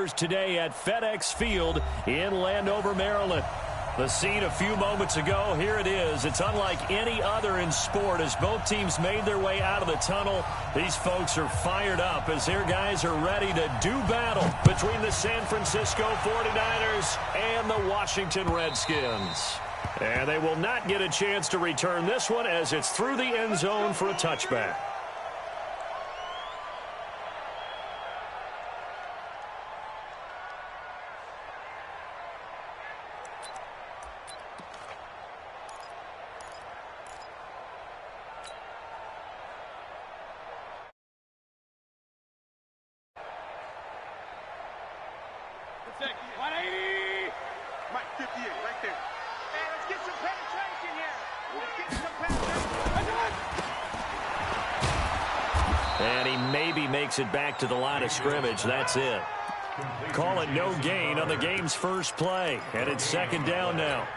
numbers today at FedEx Field in Landover, Maryland. The scene a few moments ago, here it is. It's unlike any other in sport as both teams made their way out of the tunnel. These folks are fired up as their guys are ready to do battle between the San Francisco 49ers and the Washington Redskins. And they will not get a chance to return this one as it's through the end zone for a touchback. And he maybe makes it back to the line of scrimmage. That's it. Call it no gain on the game's first play. And it's second down now.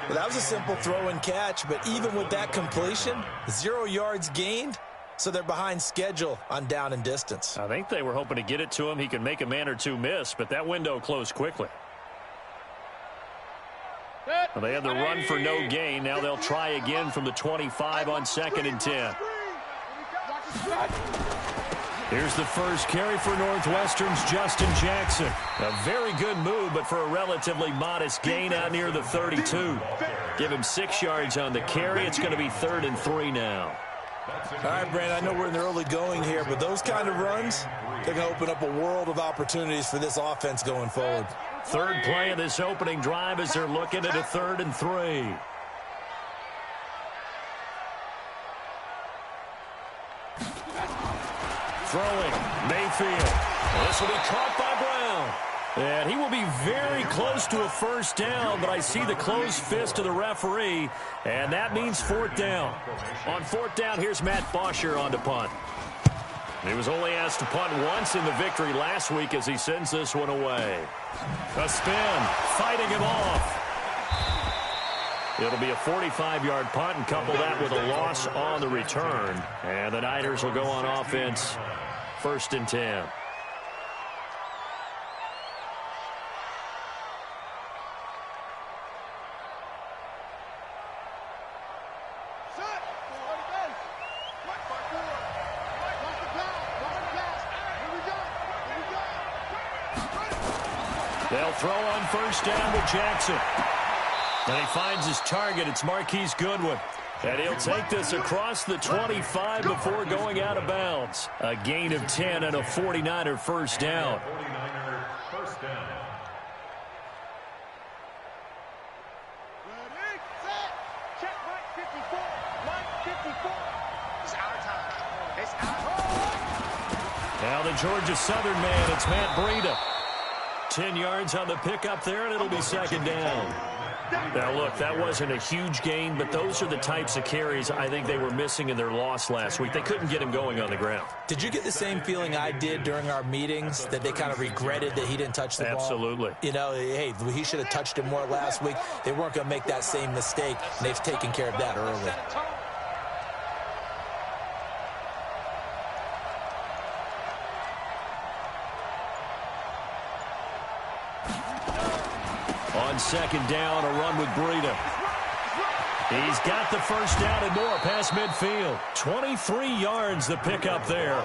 Well, that was a simple throw and catch, but even with that completion, 0 yards gained, so they're behind schedule on down and distance. I think they were hoping to get it to him. He could make a man or two miss, but that window closed quickly. Well, they had the run for no gain. Now they'll try again from the 25 on 2nd and 10. Here's the first carry for Northwestern's Justin Jackson. A very good move, but for a relatively modest gain out near the 32. Give him 6 yards on the carry. It's going to be 3rd and 3 now. All right, Brandon, I know we're in the early going here, but those kind of runs, they're going to open up a world of opportunities for this offense going forward. Third play of this opening drive as they're looking at a 3rd and 3. Throwing, Mayfield. This will be caught by Brown. And he will be very close to a first down, but I see the closed fist of the referee, and that means 4th down. On 4th down, here's Matt Bosher on to punt. He was only asked to punt once in the victory last week as he sends this one away. A spin, fighting him off. It'll be a 45-yard punt and couple that with a loss on the return. And the Niners will go on offense, 1st and 10. They'll throw on 1st down with Jackson. And he finds his target. It's Marquise Goodwin. And he'll take this across the 25 before going out of bounds. A gain of 10 and a 49er first down. Now the Georgia Southern man, it's Matt Breida. 10 yards on the pickup there, and it'll be 2nd down. Now, look, that wasn't a huge gain, but those are the types of carries I think they were missing in their loss last week. They couldn't get him going on the ground. Did you get the same feeling I did during our meetings, that they kind of regretted that he didn't touch the ball? Absolutely. You know, hey, he should have touched it more last week. They weren't going to make that same mistake, and they've taken care of that early. On 2nd down, a run with Breida. He's got the first down and more past midfield. 23 yards the pickup there.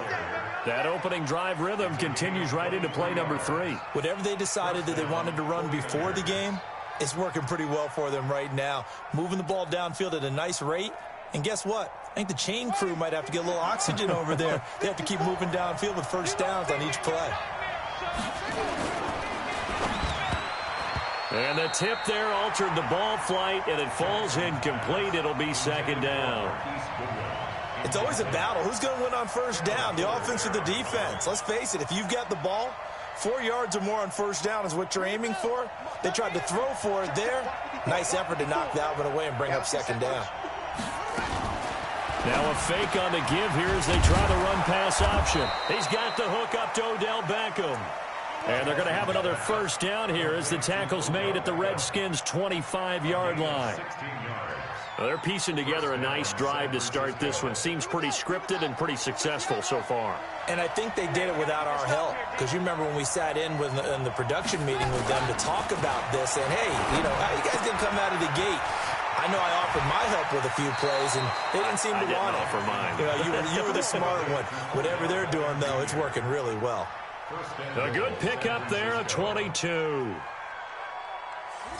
That opening drive rhythm continues right into play number 3. Whatever they decided that they wanted to run before the game, it's working pretty well for them right now. Moving the ball downfield at a nice rate. And guess what? I think the chain crew might have to get a little oxygen over there. They have to keep moving downfield with first downs on each play. And the tip there altered the ball flight, and it falls incomplete. It'll be 2nd down. It's always a battle. Who's going to win on first down, the offense or the defense? Let's face it, if you've got the ball, 4 yards or more on first down is what you're aiming for. They tried to throw for it there. Nice effort to knock that one away and bring up 2nd down. Now a fake on the give here as they try the run-pass option. He's got the hook up to Odell Beckham. And they're going to have another first down here as the tackle's made at the Redskins' 25-yard line. Well, they're piecing together a nice drive to start this one. Seems pretty scripted and pretty successful so far. And I think they did it without our help. Because you remember when we sat in the production meeting with them to talk about this, and hey, you know, how you guys didn't come out of the gate? I know I offered my help with a few plays, and they didn't seem to want it. I didn't offer mine. You know, you were the smart one. Whatever they're doing, though, it's working really well. A good pickup there, a 22.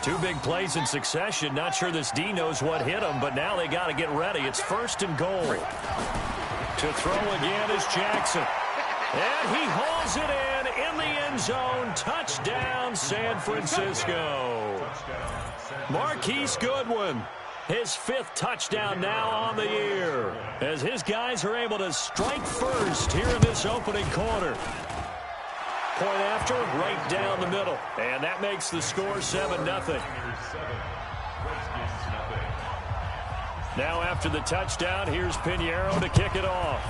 Two big plays in succession. Not sure this D knows what hit him, but now they got to get ready. It's 1st and goal. To throw again is Jackson. And he hauls it in the end zone. Touchdown, San Francisco. Marquise Goodwin, his 5th touchdown now on the year, as his guys are able to strike first here in this opening quarter. Point after, right down the middle. And that makes the score 7-0. Now after the touchdown, here's Pinheiro to kick it off.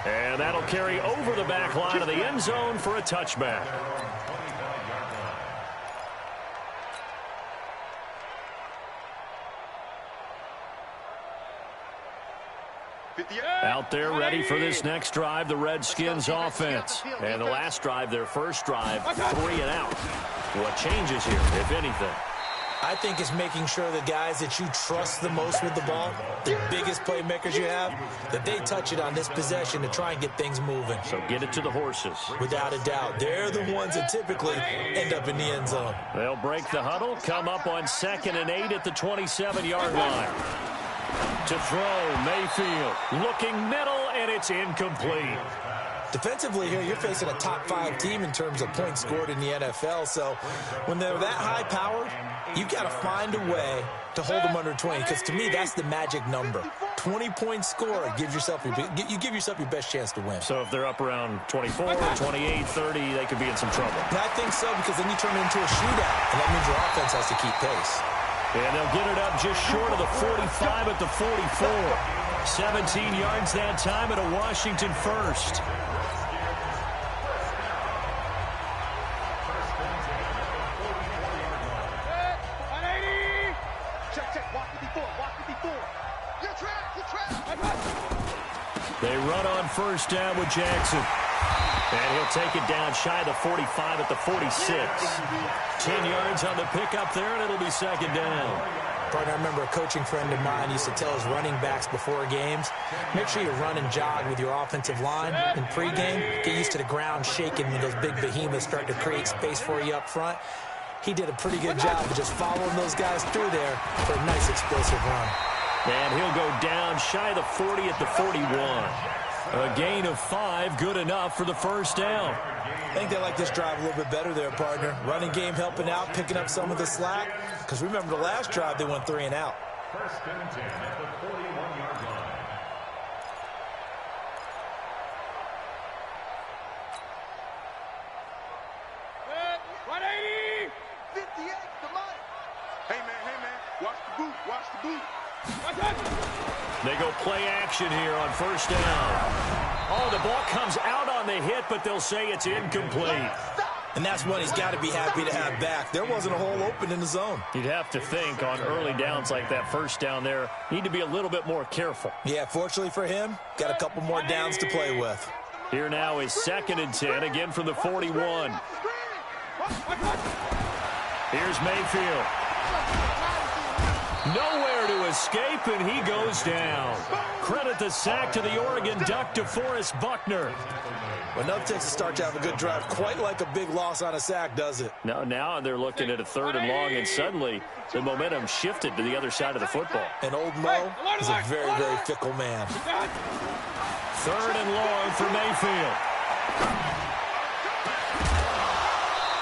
And that'll carry over the back line of the end zone for a touchback. Out there ready for this next drive, the Redskins offense. And the last drive, their first drive, 3 and out. What changes here, if anything? I think it's making sure the guys that you trust the most with the ball, the biggest playmakers you have, that they touch it on this possession to try and get things moving. So get it to the horses. Without a doubt. They're the ones that typically end up in the end zone. They'll break the huddle, come up on 2nd and 8 at the 27-yard line. To throw, Mayfield looking middle, and it's incomplete. Defensively here, you're facing a top-5 team in terms of points scored in the NFL. So when they're that high-powered, you've got to find a way to hold them under 20. Because to me, that's the magic number. 20-point score gives yourself you give yourself your best chance to win. So if they're up around 24, 28, 30, they could be in some trouble. And I think so, because then you turn it into a shootout, and that means your offense has to keep pace. And they'll get it up just short of the 45 at the 44. 17 yards that time at a Washington first. They run on first down with Jackson. And he'll take it down shy of the 45 at the 46. 10 yards on the pickup there, and it'll be 2nd down. Partner, I remember a coaching friend of mine used to tell his running backs before games, make sure you run and jog with your offensive line in pregame. Get used to the ground shaking when those big behemoths start to create space for you up front. He did a pretty good job of just following those guys through there for a nice explosive run. And he'll go down shy of the 40 at the 41. A gain of 5, good enough for the first down. I think they like this drive a little bit better there, partner. Running game helping out, picking up some of the slack. Because remember the last drive, they went 3 and out. 1st and 10 at the 41-yard line. Hey, man, watch the boot. They go play action here on first down. Oh, the ball comes out on the hit, but they'll say it's incomplete. And that's one he's got to be happy to have back. There wasn't a hole open in the zone. You'd have to think on early downs like that first down there, need to be a little bit more careful. Yeah, fortunately for him, got a couple more downs to play with. Here now is 2nd and 10, again from the 41. Here's Mayfield. Nowhere to escape, and he goes down. Credit the sack to the Oregon Duck, DeForest Buckner. Well, enough takes to start to have a good drive. Quite like a big loss on a sack, does it? Now they're looking at a 3rd and long, and suddenly the momentum shifted to the other side of the football. And old Mo is a very, very fickle man. 3rd and long for Mayfield.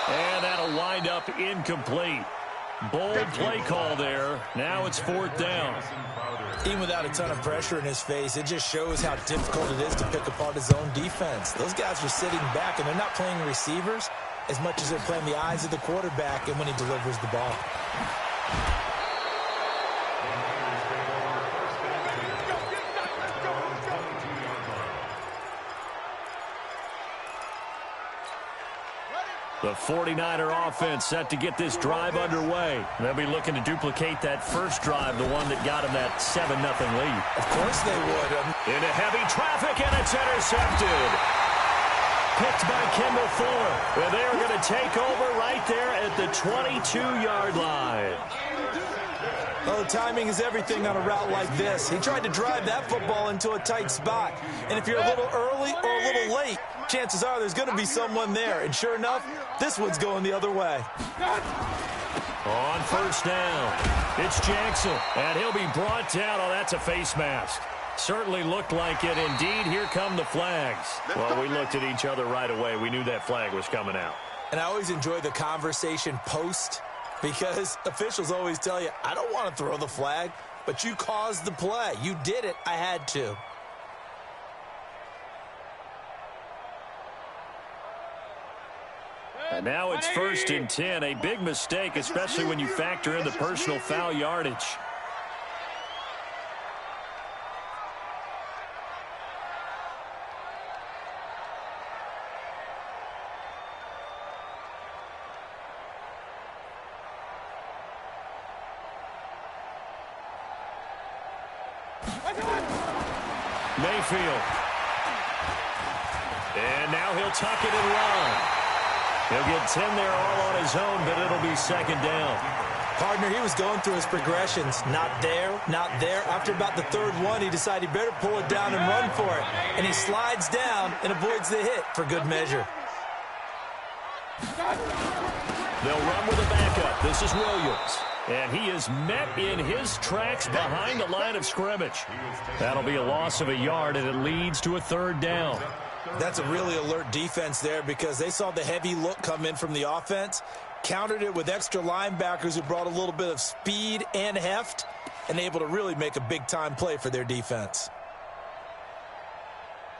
And that'll wind up incomplete. Bold play call there. Now it's 4th down. Even without a ton of pressure in his face, it just shows how difficult it is to pick apart his own defense. Those guys are sitting back, and they're not playing receivers as much as they're playing the eyes of the quarterback and when he delivers the ball. The 49er offense set to get this drive underway. They'll be looking to duplicate that first drive, the one that got them that 7-0 lead. Of course they would. Into heavy traffic, and it's intercepted. Picked by Kendall Fuller. And they are going to take over right there at the 22-yard line. Oh, timing is everything on a route like this. He tried to drive that football into a tight spot. And if you're a little early or a little late, chances are there's going to be someone there. And sure enough, this one's going the other way. On first down, it's Jackson. And he'll be brought down. Oh, that's a face mask. Certainly looked like it. Indeed, here come the flags. Well, we looked at each other right away. We knew that flag was coming out. And I always enjoy the conversation post, because officials always tell you, I don't want to throw the flag, but you caused the play. You did it. I had to. And now it's 1st and 10. A big mistake, especially when you factor in the personal foul yardage. Mayfield. And now he'll tuck it and run. He'll get 10 there all on his own, but it'll be 2nd down. Partner, he was going through his progressions. Not there, not there. After about the 3rd one, he decided he better pull it down and run for it. And he slides down and avoids the hit for good measure. They'll run with a backup. This is Williams. And he is met in his tracks behind the line of scrimmage. That'll be a loss of a yard, and it leads to a 3rd down. That's a really alert defense there, because they saw the heavy look come in from the offense, countered it with extra linebackers who brought a little bit of speed and heft, and able to really make a big-time play for their defense.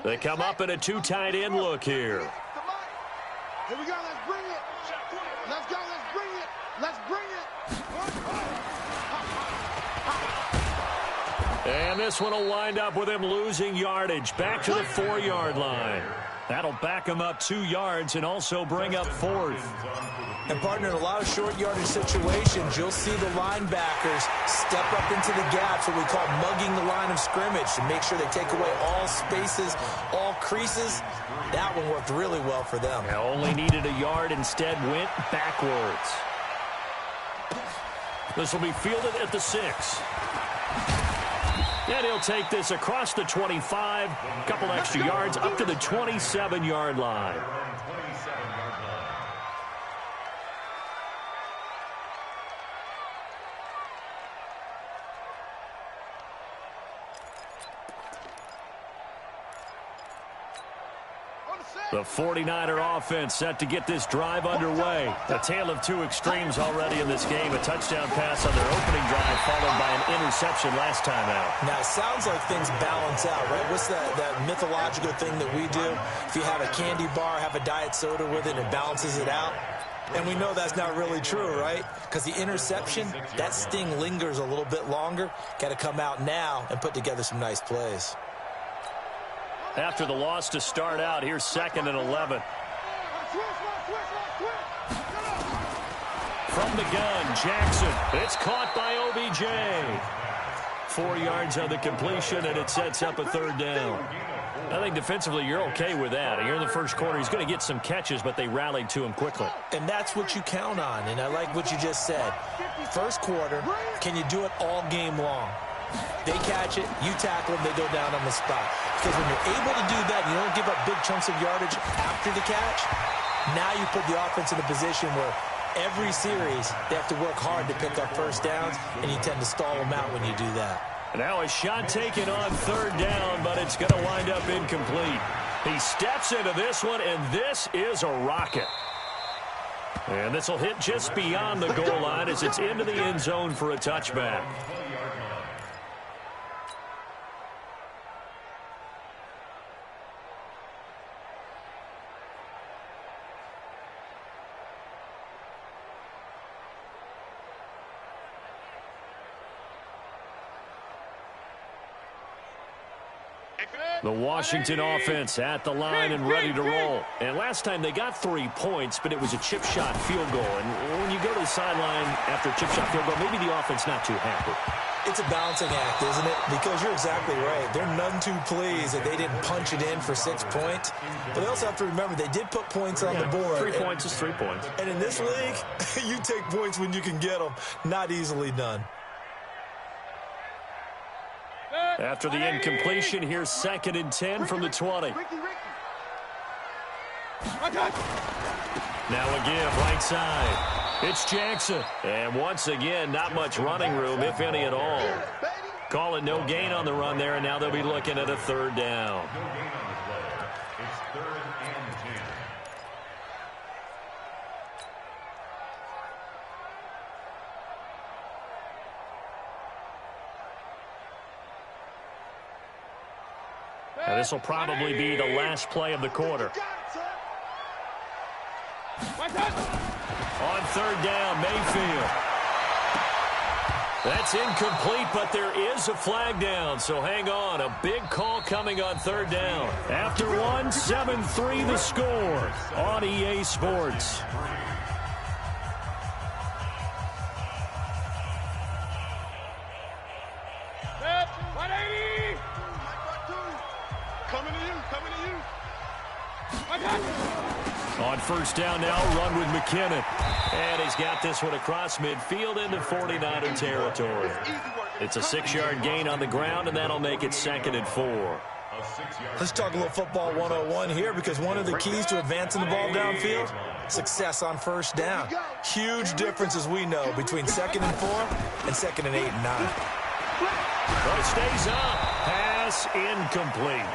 They come up in a 2 tight end look here. Here we go. Let's bring it. Let's go. Let's bring it. Let's bring it. And this one will wind up with him losing yardage. Back to the 4-yard line. That'll back him up 2 yards and also bring up 4th. And, partner, in a lot of short yardage situations, you'll see the linebackers step up into the gaps, what we call mugging the line of scrimmage, to make sure they take away all spaces, all creases. That one worked really well for them. They only needed a yard, instead went backwards. This will be fielded at the 6. And he'll take this across the 25, a couple extra yards up to the 27-yard line. The 49er offense set to get this drive underway. A tale of 2 extremes already in this game. A touchdown pass on their opening drive, followed by an interception last time out. Now, it sounds like things balance out, right? What's that mythological thing that we do? If you have a candy bar, have a diet soda with it, it balances it out. And we know that's not really true, right? Because the interception, that sting lingers a little bit longer. Got to come out now and put together some nice plays. After the loss to start out, here's 2nd and 11. From the gun, Jackson. It's caught by OBJ. 4 yards on the completion, and it sets up a 3rd down. I think defensively you're okay with that. Here in the first quarter, he's going to get some catches, but they rallied to him quickly. And that's what you count on, and I like what you just said. First quarter, can you do it all game long? They catch it, you tackle them, they go down on the spot. Because when you're able to do that, you don't give up big chunks of yardage after the catch, now you put the offense in a position where every series they have to work hard to pick up first downs, and you tend to stall them out when you do that. Now a shot taken on 3rd down, but it's going to wind up incomplete. He steps into this one, and this is a rocket. And this will hit just beyond the goal line as it's into the end zone for a touchback. The Washington offense at the line and ready to roll. And last time they got 3 points, but it was a chip shot field goal. And when you go to the sideline after a chip shot field goal, maybe the offense not too happy. It's a balancing act, isn't it? Because you're exactly right. They're none too pleased that they didn't punch it in for 6 points. But they also have to remember they did put points on the board. 3 points is 3 points. And in this league, you take points when you can get them. Not easily done. After the incompletion, here's 2nd and 10 from the 20. Now a give, right side. It's Jackson. And once again, not much running room, if any at all. Call it no gain on the run there, and now they'll be looking at a 3rd down. No gain on the play. It's 3rd and 10. Now this will probably be the last play of the quarter. On 3rd down, Mayfield. That's incomplete, but there is a flag down, so hang on. A big call coming on 3rd down. After 1, 7-3 the score on EA Sports. On 1st down now, run with McKinnon. And he's got this one across midfield into 49er territory. It's a 6-yard gain on the ground, and that'll make it 2nd and 4. Let's talk a little football 101 here, because one of the keys to advancing the ball downfield, success on 1st down. Huge difference, as we know, between 2nd and 4 and 2nd and 8 and 9. But it stays up. Pass incomplete.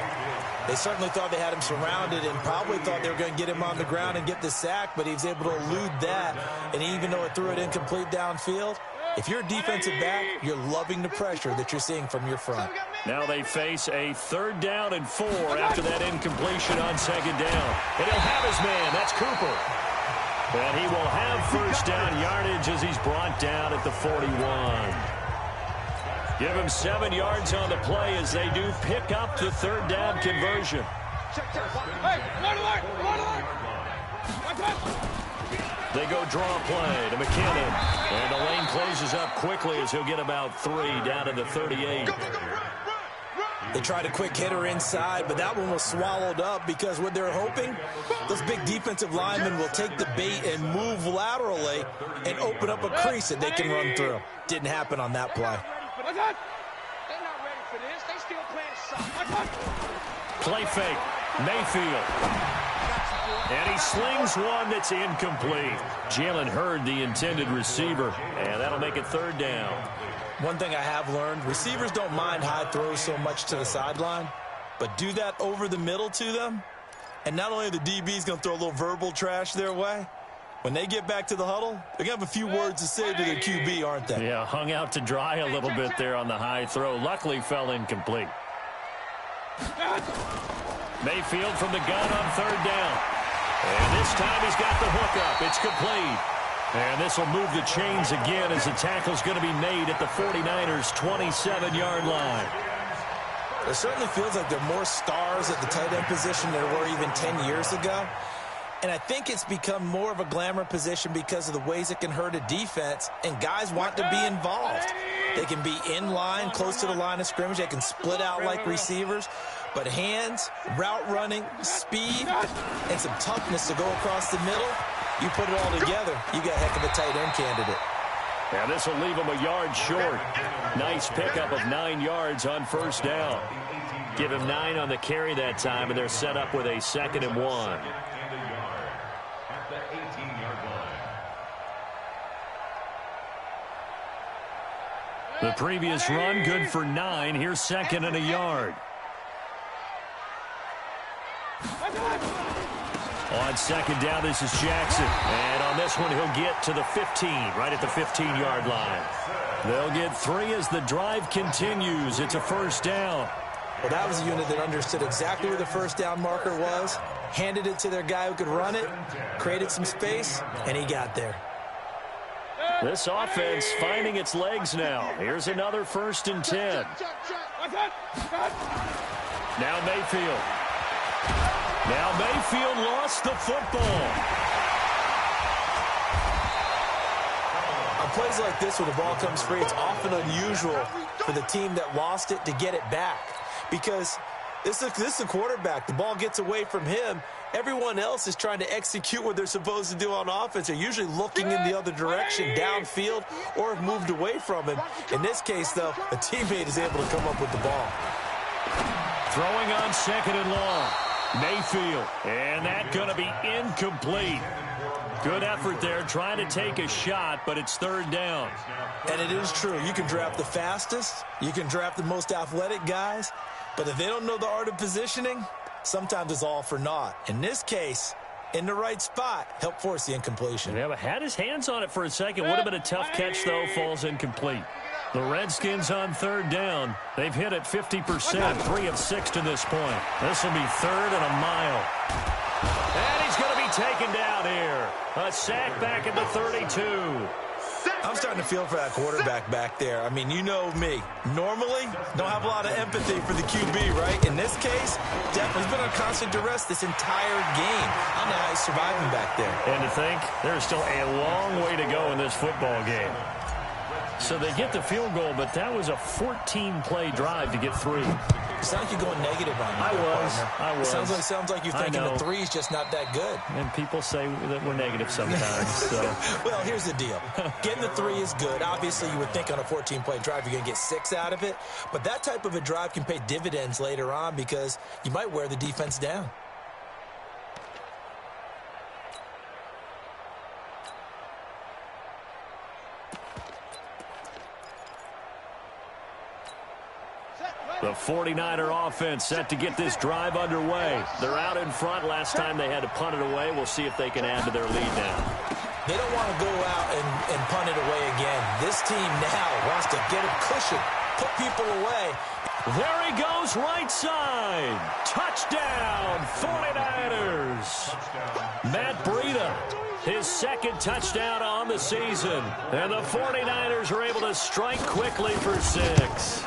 They certainly thought they had him surrounded and probably thought they were going to get him on the ground and get the sack, but he was able to elude that. And even though it threw it incomplete downfield, if you're a defensive back, you're loving the pressure that you're seeing from your front. Now they face a 3rd down and 4 after that incompletion on 2nd down. And he'll have his man. That's Cooper. And he will have 1st down yardage as he's brought down at the 41. Give him 7 yards on the play as they do pick up the 3rd down conversion. They go draw play to McKinnon. And the lane closes up quickly as he'll get about 3 down to the 38. They tried a quick hitter inside, but that one was swallowed up because what they're hoping, those big defensive linemen will take the bait and move laterally and open up a crease that they can run through. Didn't happen on that play. They're not ready for this. They still playing soft. Play fake. Mayfield. And he slings one that's incomplete. Jalen Hurd, the intended receiver. And that'll make it 3rd down. One thing I have learned, receivers don't mind high throws so much to the sideline, but do that over the middle to them, and not only are the DBs going to throw a little verbal trash their way, when they get back to the huddle, they're going to have a few words to say to their QB, aren't they? Yeah, hung out to dry a little bit there on the high throw. Luckily fell incomplete. Mayfield from the gun on 3rd down. And this time he's got the hook up. It's complete. And this will move the chains again as the tackle's going to be made at the 49ers' 27-yard line. It certainly feels like there are more stars at the tight end position than there were even 10 years ago. And I think it's become more of a glamour position because of the ways it can hurt a defense, and guys want to be involved. They can be in line, close to the line of scrimmage. They can split out like receivers. But hands, route running, speed, and some toughness to go across the middle, you put it all together, you got a heck of a tight end candidate. Yeah, this will leave him a yard short. Nice pickup of 9 yards on 1st down. Give him 9 on the carry that time, and they're set up with a 2nd and 1. The previous run, good for 9. Here's 2nd and a yard. On 2nd down, this is Jackson. And on this one, he'll get to the 15, right at the 15-yard line. They'll get 3 as the drive continues. It's a 1st down. Well, that was a unit that understood exactly where the 1st down marker was, handed it to their guy who could run it, created some space, and he got there. This offense finding its legs now. Here's another 1st and 10. Now Mayfield. Now Mayfield lost the football. On plays like this where the ball comes free, it's often unusual for the team that lost it to get it back. Because this is a quarterback. The ball gets away from him. Everyone else is trying to execute what they're supposed to do on offense. They're usually looking in the other direction, downfield, or have moved away from him. In this case, though, a teammate is able to come up with the ball. Throwing on 2nd and long. Mayfield. And that's going to be incomplete. Good effort there, trying to take a shot, but it's 3rd down. And it is true. You can draft the fastest. You can draft the most athletic guys. But if they don't know the art of positioning, sometimes it's all for naught. In this case, in the right spot, help force the incompletion. Yeah, but had his hands on it for a second. Would have been a tough catch, though. Falls incomplete. The Redskins on 3rd down. They've hit it 50%, 3 of 6 to this point. This will be 3rd and a mile. And he's going to be taken down here. A sack back at the 32. I'm starting to feel for that quarterback back there. I mean, you know me. Normally, don't have a lot of empathy for the QB, right? In this case, definitely he's been on constant duress this entire game. I don't know how he's surviving back there. And to think, there's still a long way to go in this football game. So they get the field goal, but that was a 14-play drive to get 3. It sounds like you're going negative on me. I was. It sounds like you're thinking the 3's just not that good. And people say that we're negative sometimes. So. Well, here's the deal. Getting the 3 is good. Obviously, you would think on a 14-play drive you're going to get 6 out of it. But that type of a drive can pay dividends later on because you might wear the defense down. The 49er offense set to get this drive underway. They're out in front. Last time they had to punt it away. We'll see if they can add to their lead now. They don't want to go out and punt it away again. This team now wants to get a cushion, put people away. There he goes, right side. Touchdown, 49ers. Matt Breida, his 2nd touchdown on the season. And the 49ers are able to strike quickly for 6.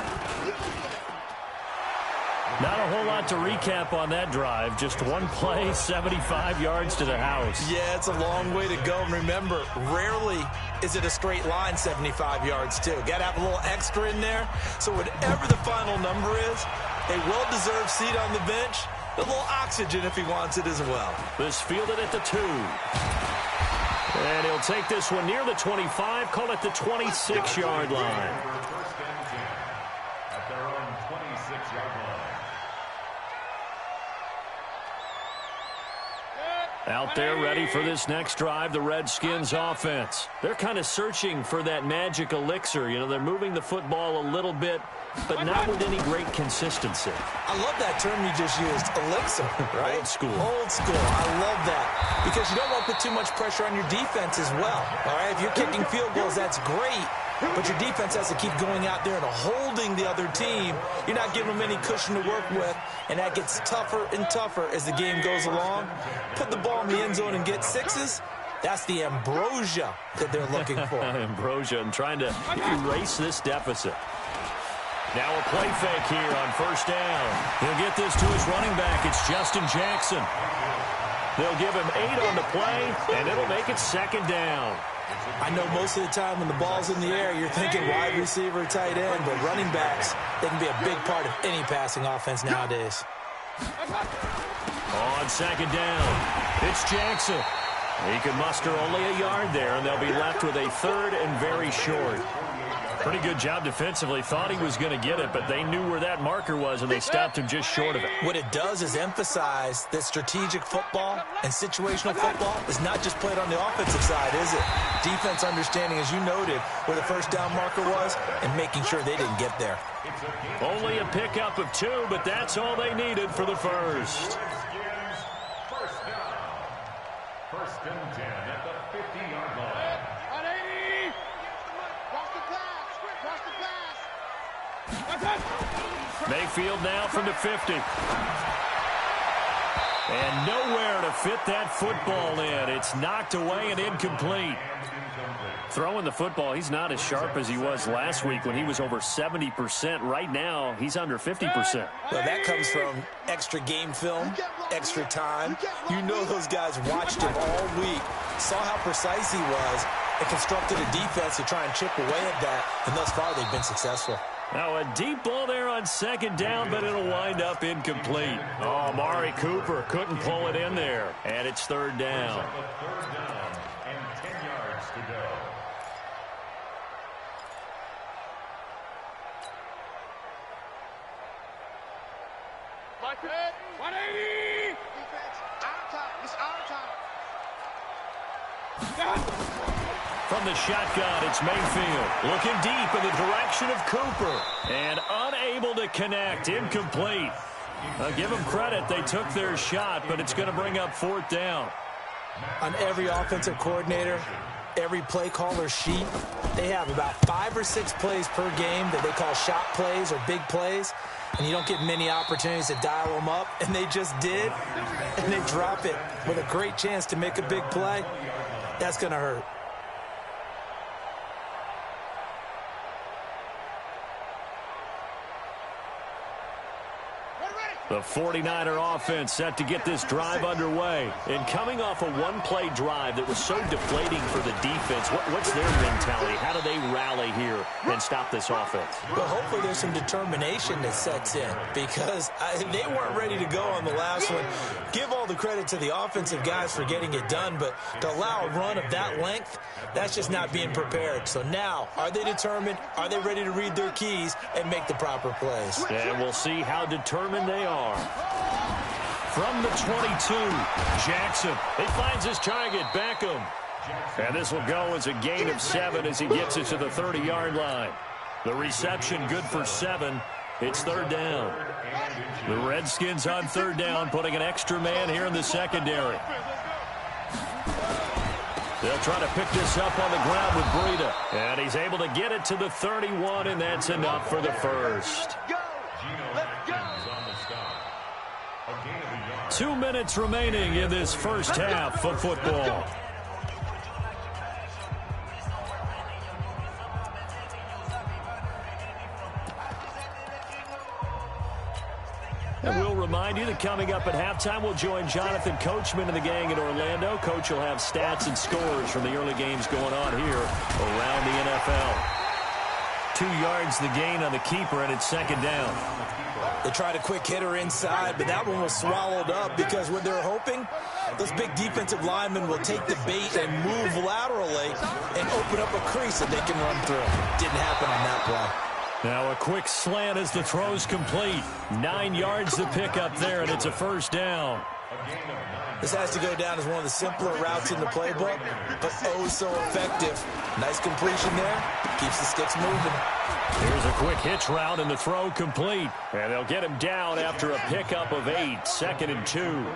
Not a whole lot to recap on that drive. Just one play, 75 yards to the house. Yeah, it's a long way to go. And remember, rarely is it a straight line 75 yards, too. Got to have a little extra in there. So whatever the final number is, a well-deserved seat on the bench, a little oxygen if he wants it as well. This fielded at the 2. And he'll take this one near the 25, call it the 26-yard line. At their own 26-yard line. Out there ready for this next drive, the Redskins offense. They're kind of searching for that magic elixir. You know, they're moving the football a little bit, but not with any great consistency. I love that term you just used, elixir, right? Old school. Old school. I love that because you don't want to put too much pressure on your defense as well, all right? If you're kicking field goals, that's great, but your defense has to keep going out there and holding the other team. You're not giving them any cushion to work with, and that gets tougher and tougher as the game goes along. Put the ball in the end zone and get 6s. That's the ambrosia that they're looking for. Ambrosia and trying to erase this deficit. Now a play fake here on 1st down. He'll get this to his running back. It's Justin Jackson. They'll give him 8 on the play, and it'll make it 2nd down. I know most of the time when the ball's in the air, you're thinking wide receiver, tight end, but running backs, they can be a big part of any passing offense nowadays. On 2nd down, it's Jackson. He can muster only a yard there, and they'll be left with a 3rd and very short. Pretty good job defensively. Thought he was going to get it, but they knew where that marker was, and they stopped him just short of it. What it does is emphasize that strategic football and situational football is not just played on the offensive side, is it? Defense understanding, as you noted, where the 1st down marker was and making sure they didn't get there. Only a pickup of 2, but that's all they needed for the 1st. 1st down. 1st and 10 at the 50-yard line. Mayfield now from the 50. And nowhere to fit that football in. It's knocked away and incomplete. Throwing the football, he's not as sharp as he was last week when he was over 70%. Right now, he's under 50%. Well, that comes from extra game film, extra time. You know those guys watched him all week, saw how precise he was, and constructed a defense to try and chip away at that. And thus far, they've been successful. Now a deep ball there on second down, but it'll wind up incomplete. Oh, Amari Cooper couldn't pull it in there. And it's third down. Third down and 10 yards to go. Like it. 180. Defense, our time. It's our time. From the shotgun, it's Mayfield. Looking deep in the direction of Cooper. And unable to connect. Incomplete. Give them credit. They took their shot, but it's going to bring up fourth down. On every offensive coordinator, every play caller sheet, they have about 5 or 6 plays per game that they call shot plays or big plays. And you don't get many opportunities to dial them up. And they just did. And they drop it with a great chance to make a big play. That's going to hurt. The 49er offense set to get this drive underway. And coming off a one-play drive that was so deflating for the defense, what's their mentality? How do they rally here and stop this offense? Well, hopefully there's some determination that sets in because they weren't ready to go on the last one. Give all the credit to the offensive guys for getting it done, but to allow a run of that length, that's just not being prepared. So now, are they determined? Are they ready to read their keys and make the proper plays? And we'll see how determined they are. From the 22, Jackson. He finds his target, Beckham. And this will go as a gain of 7 as he gets it to the 30-yard line. The reception good for 7. It's third down. The Redskins on third down, putting an extra man here in the secondary. They'll try to pick this up on the ground with Breida. And he's able to get it to the 31, and that's enough for the first. 2 minutes remaining in this first half of football. And we'll remind you that coming up at halftime, we'll join Jonathan Coachman and the gang in Orlando. Coach will have stats and scores from the early games going on here around the NFL. 2 yards the gain on the keeper, and it's second down. They tried a quick hitter inside, but that one was swallowed up because what they're hoping, those big defensive linemen will take the bait and move laterally and open up a crease that they can run through. Didn't happen on that play. Now a quick slant as the throw's complete. 9 yards to pick up there, and it's a first down. This has to go down as one of the simpler routes in the playbook, but oh so effective. Nice completion there. Keeps the sticks moving. Here's a quick hitch route, and the throw complete. And they'll get him down after a pickup of 8. Second and 2.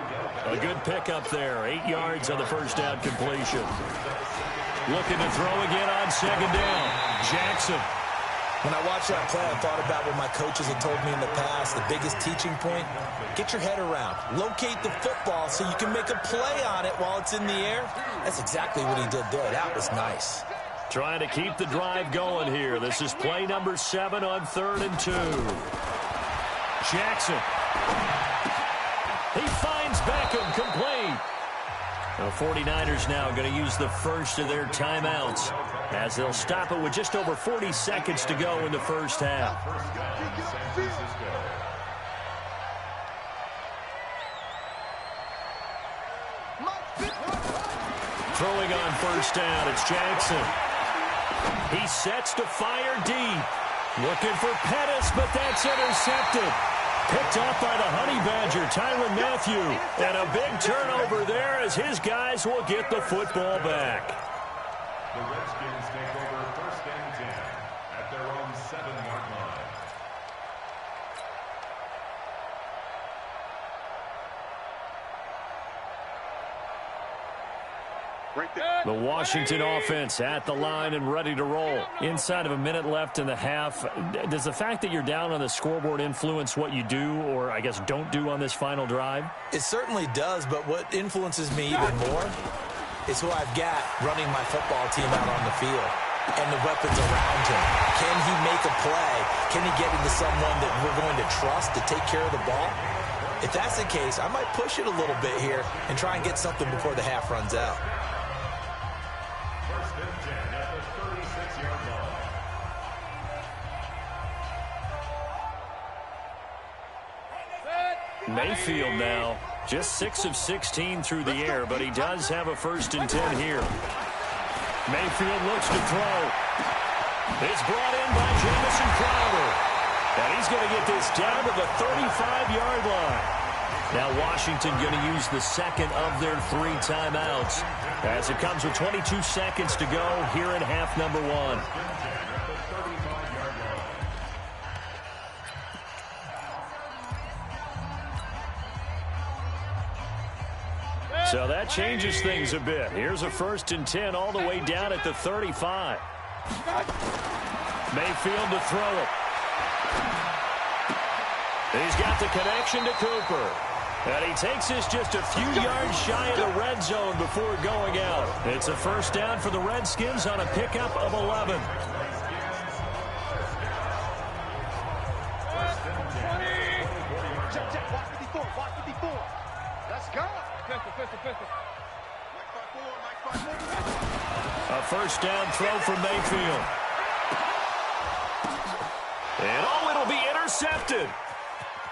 A good pickup there. 8 yards on the first down completion. Looking to throw again on second down. Jackson. When I watched that play, I thought about what my coaches had told me in the past. The biggest teaching point, get your head around. Locate the football so you can make a play on it while it's in the air. That's exactly what he did there. That was nice. Trying to keep the drive going here. This is play number 7 on 3rd and 2. Jackson. He finds Beckham complete. The 49ers now going to use the first of their timeouts as they'll stop it with just over 40 seconds to go in the first half. Throwing on first down, it's Jackson. He sets to fire deep. Looking for Pettis, but that's intercepted. Picked off by the Honey Badger, Tyrann Mathieu. And a big turnover there as his guys will get the football back. The Redskins take over first and 10 at their own 7-yard line. The Washington offense at the line and ready to roll. Inside of a minute left in the half. Does the fact that you're down on the scoreboard influence what you do, or I guess don't do on this final drive? It certainly does, but what influences me even more is who I've got running my football team out on the field and the weapons around him. Can he make a play? Can he get into someone that we're going to trust to take care of the ball? If that's the case, I might push it a little bit here and try and get something before the half runs out. Mayfield now, just 6 of 16 through the air, but he does have a 1st and 10 here. Mayfield looks to throw. It's brought in by Jamison Crowder. And he's going to get this down to the 35-yard line. Now Washington going to use the second of their 3 timeouts as it comes with 22 seconds to go here in half number 1. So that changes things a bit. Here's a 1st and 10 all the way down at the 35. Mayfield to throw it. He's got the connection to Cooper. And he takes this just a few yards shy of the red zone before going out. It's a 1st down for the Redskins on a pickup of 11. Let's go. A 1st down throw from Mayfield. And it'll be intercepted.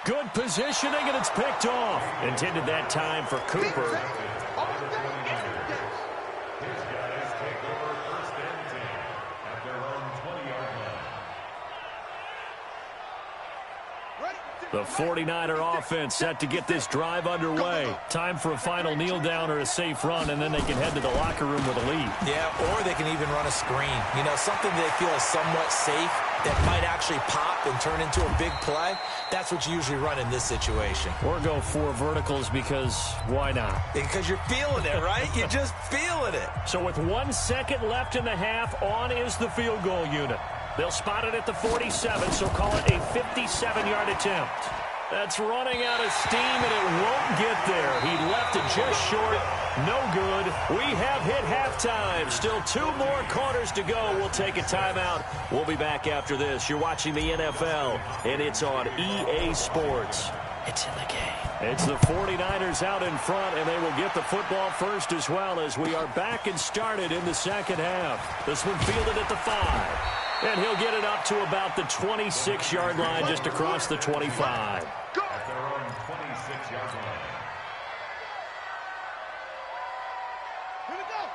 Good positioning, and it's picked off. Intended that time for Cooper. His guys take over 1st and 10 at their own 20-yard line. The 49er offense set to get this drive underway. Time for a final kneel down or a safe run, and then they can head to the locker room with a lead. Yeah, or they can even run a screen. You know, something they feel is somewhat safe that might actually pop and turn into a big play. That's what you usually run in this situation. Or go 4 verticals because why not? Because you're feeling it, right? You're just feeling it. So with 1 second left in the half, on is the field goal unit. They'll spot it at the 47, so call it a 57-yard attempt. That's running out of steam, and it won't get there. He left it just short. No good. We have hit halftime. Still 2 more quarters to go. We'll take a timeout. We'll be back after this. You're watching the NFL, and it's on EA Sports. It's in the game. It's the 49ers out in front, and they will get the football first as well as we are back and started in the second half. This one fielded at the 5. And he'll get it up to about the 26-yard line, just across the 25. At their own 26-yard line.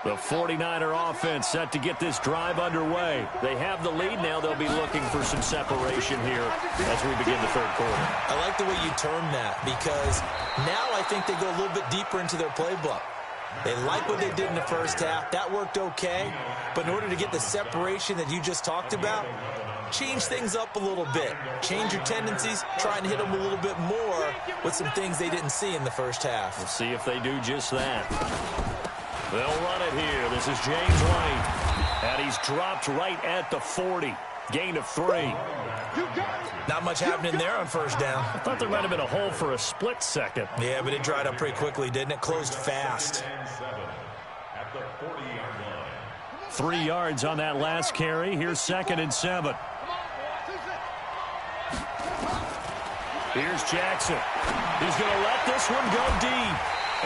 The 49er offense set to get this drive underway. They have the lead now. They'll be looking for some separation here as we begin the 3rd quarter. I like the way you term that because now I think they go a little bit deeper into their playbook. They like what they did in the 1st half. That worked okay. But in order to get the separation that you just talked about, change things up a little bit. Change your tendencies. Try and hit them a little bit more with some things they didn't see in the 1st half. We'll see if they do just that. They'll run it here. This is James White. And he's dropped right at the 40. Gain of 3. Not much happening there on 1st down. I thought there might have been a hole for a split second. Yeah, but it dried up pretty quickly, didn't it? Closed fast. At the 40-yard line. 3 yards on that last carry. Here's 2nd and 7. Here's Jackson. He's going to let this one go deep.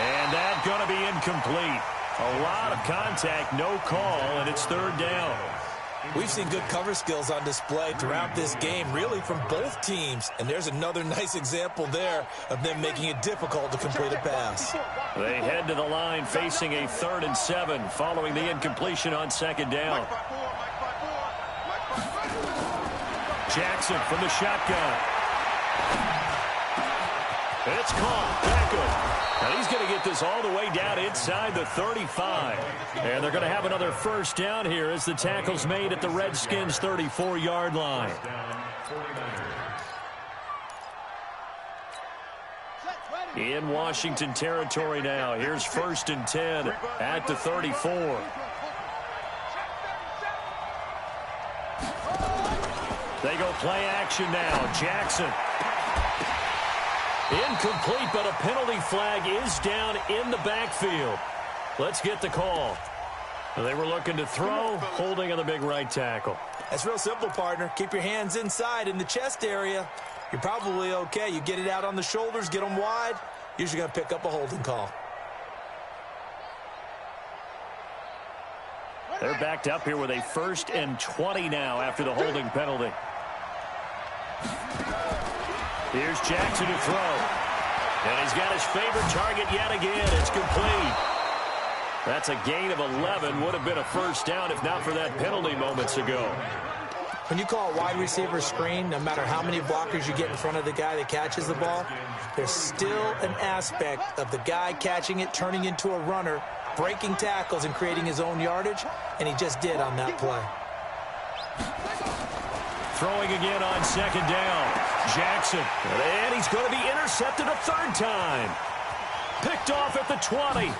And that's going to be incomplete. A lot of contact, no call, and it's 3rd down. We've seen good cover skills on display throughout this game, really from both teams. And there's another nice example there of them making it difficult to complete a pass. They head to the line facing a 3rd and 7 following the incompletion on 2nd down. Jackson from the shotgun. It's caught. Beckham. And he's going to get this all the way down inside the 35. And they're going to have another 1st down here as the tackle's made at the Redskins' 34-yard line. in Washington territory now. Here's 1st and 10 at the 34. They go play action now. Jackson. Incomplete, but a penalty flag is down in the backfield. Let's get the call. They were looking to throw, holding on the big right tackle. That's real simple, partner. Keep your hands inside in the chest area. You're probably okay. You get it out on the shoulders, get them wide. Usually going to pick up a holding call. They're backed up here with a 1st and 20 now after the holding penalty. Here's Jackson to throw. And he's got his favorite target yet again. It's complete. That's a gain of 11. Would have been a 1st down if not for that penalty moments ago. When you call a wide receiver screen, no matter how many blockers you get in front of the guy that catches the ball, there's still an aspect of the guy catching it, turning into a runner, breaking tackles and creating his own yardage, and he just did on that play. Throwing again on 2nd down. Jackson. And he's going to be intercepted a 3rd time. Picked off at the 20.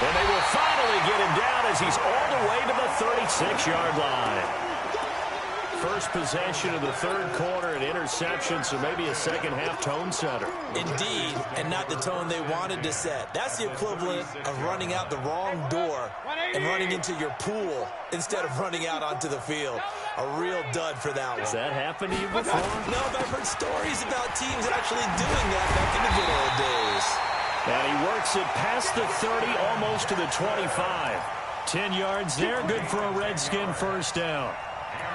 And they will finally get him down as he's all the way to the 36-yard line. First possession of the 3rd quarter, an interception, so maybe a second-half tone setter. Indeed, and not the tone they wanted to set. That's the equivalent of running out the wrong door and running into your pool instead of running out onto the field. A real dud for that one. Has that happened to you before? No, but I've heard stories about teams actually doing that back in the good old days. And he works it past the 30, almost to the 25. 10 yards there, good for a Redskin 1st down.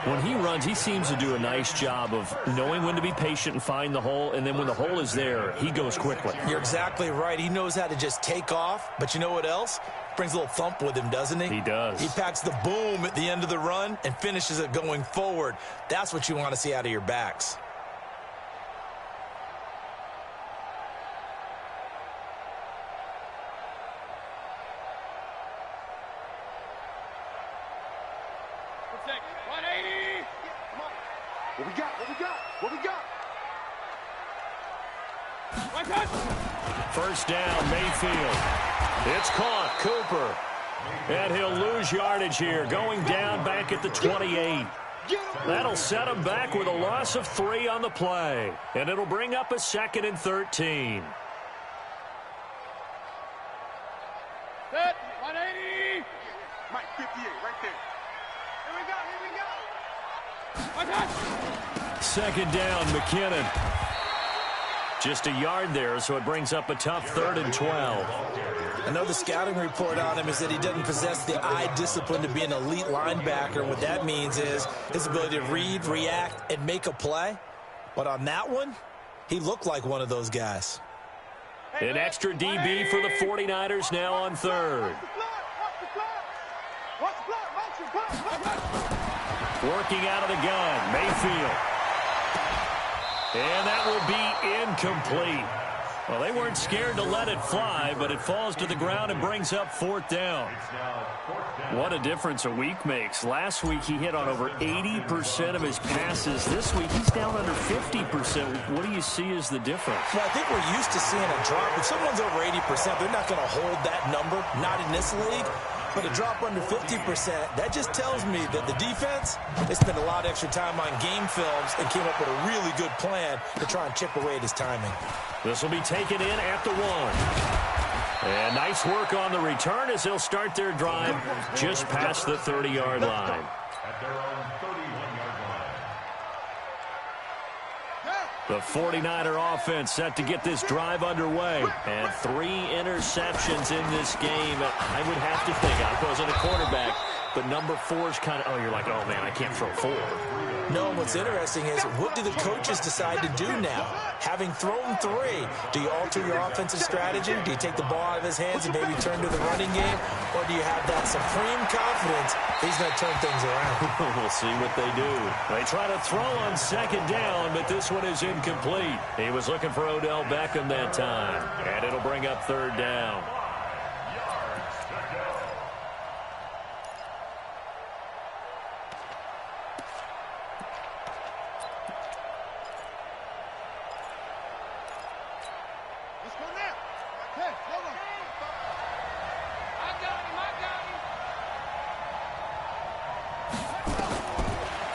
When he runs, he seems to do a nice job of knowing when to be patient and find the hole, and then when the hole is there, he goes quickly. You're exactly right. He knows how to just take off, but you know what else? Brings a little thump with him, doesn't he? He does. He packs the boom at the end of the run and finishes it going forward. That's what you want to see out of your backs. What we got? What we got? What we got? 1st down, Mayfield. It's caught, Cooper. And he'll lose yardage here, going down back at the 28. That'll set him back with a loss of 3 on the play. And it'll bring up a 2nd and 13. Set, 180. Mike, 58, right there. Here we go, here we go. 2nd down, McKinnon. Just a yard there, so it brings up a tough 3rd and 12. I know the scouting report on him is that he doesn't possess the eye discipline to be an elite linebacker. And what that means is his ability to read, react, and make a play. But on that one, he looked like one of those guys. An extra DB for the 49ers now on 3rd. Working out of the gun, Mayfield. And that will be incomplete. Well, they weren't scared to let it fly, but it falls to the ground and brings up 4th down. What a difference a week makes. Last week he hit on over 80% of his passes. This week he's down under 50%. What do you see as the difference? Well, I think we're used to seeing a drop. If someone's over 80%, they're not going to hold that number, not in this league. But a drop under 50%, that just tells me that the defense, they spent a lot of extra time on game films and came up with a really good plan to try and chip away at his timing. This will be taken in at the 1. And nice work on the return as they'll start their drive just past the 30-yard line. At their own 31-yard line. The 49er offense set to get this drive underway. And 3 interceptions in this game. I would have to think, I wasn't a quarterback, but number 4 is kind of, oh, you're like, oh, man, I can't throw 4. No, what's interesting is what do the coaches decide to do now? Having thrown 3, do you alter your offensive strategy? Do you take the ball out of his hands and maybe turn to the running game? Or do you have that supreme confidence he's going to turn things around? We'll see what they do. They try to throw on 2nd down, but this one is incomplete. He was looking for Odell Beckham that time. And it'll bring up 3rd down.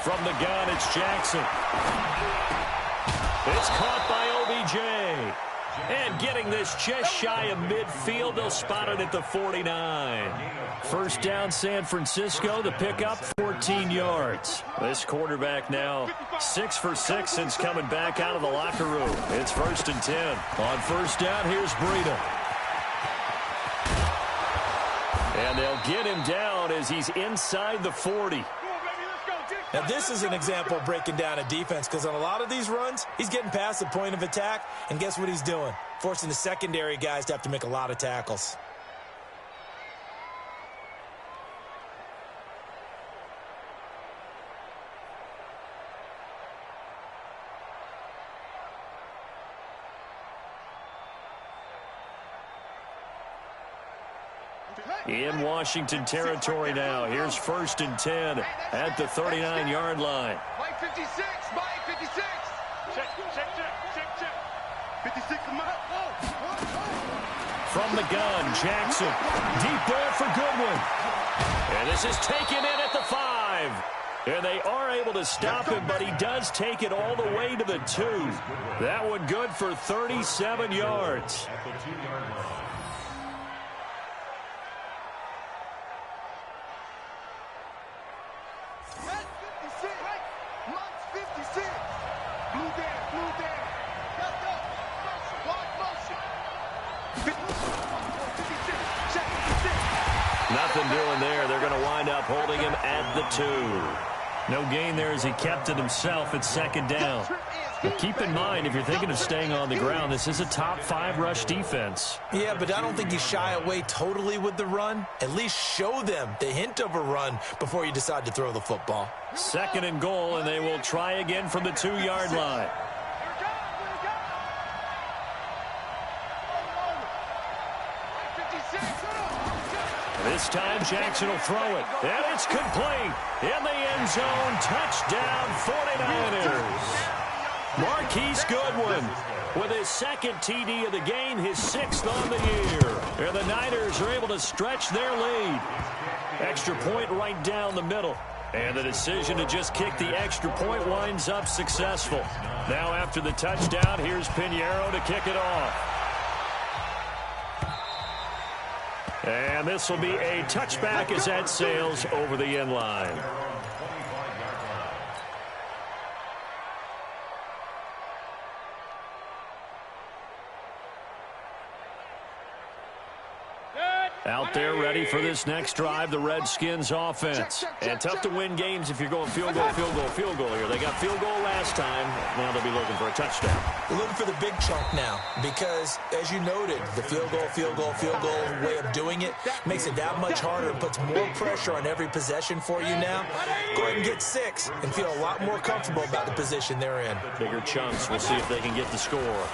From the gun, it's Jackson. It's caught by OBJ. And getting this just shy of midfield, they'll spot it at the 49. First down, San Francisco. The pickup, 14 yards. This quarterback now 6 for 6 since coming back out of the locker room. It's 1st and 10. On first down, here's Breida. And they'll get him down as he's inside the 40. Now, this is an example of breaking down a defense, because on a lot of these runs, he's getting past the point of attack, and guess what he's doing? Forcing the secondary guys to have to make a lot of tackles. In Washington territory now. Here's 1st and 10 at the 39-yard line. Mike 56, Mike 56. Check. 56, come on. From the gun, Jackson. Deep ball for Goodwin. And this is taken in at the 5. And they are able to stop him, but he does take it all the way to the 2. That one good for 37 yards. Nothing doing there. They're going to wind up holding him at the 2. No gain there as he kept it himself at 2nd down. But keep in mind, if you're thinking of staying on the ground, this is a top 5 rush defense. Yeah, but I don't think you shy away totally with the run. At least show them the hint of a run before you decide to throw the football. 2nd and goal, and they will try again from the 2-yard line. This time, Jackson will throw it. And it's complete. In the end zone, touchdown, 49ers. Marquise Goodwin with his 2nd TD of the game, his 6th on the year. And the Niners are able to stretch their lead. Extra point right down the middle. And the decision to just kick the extra point winds up successful. Now after the touchdown, here's Pinheiro to kick it off. And this will be a touchback as that sails over the end line. Out there ready for this next drive, the Redskins offense. And tough to win games if you're going field goal here. They got field goal last time. Now they'll be looking for a touchdown. They're looking for the big chunk now because, as you noted, the field goal way of doing it makes it that much harder and puts more pressure on every possession for you now. Go ahead and get 6 and feel a lot more comfortable about the position they're in. Bigger chunks. We'll see if they can get the score.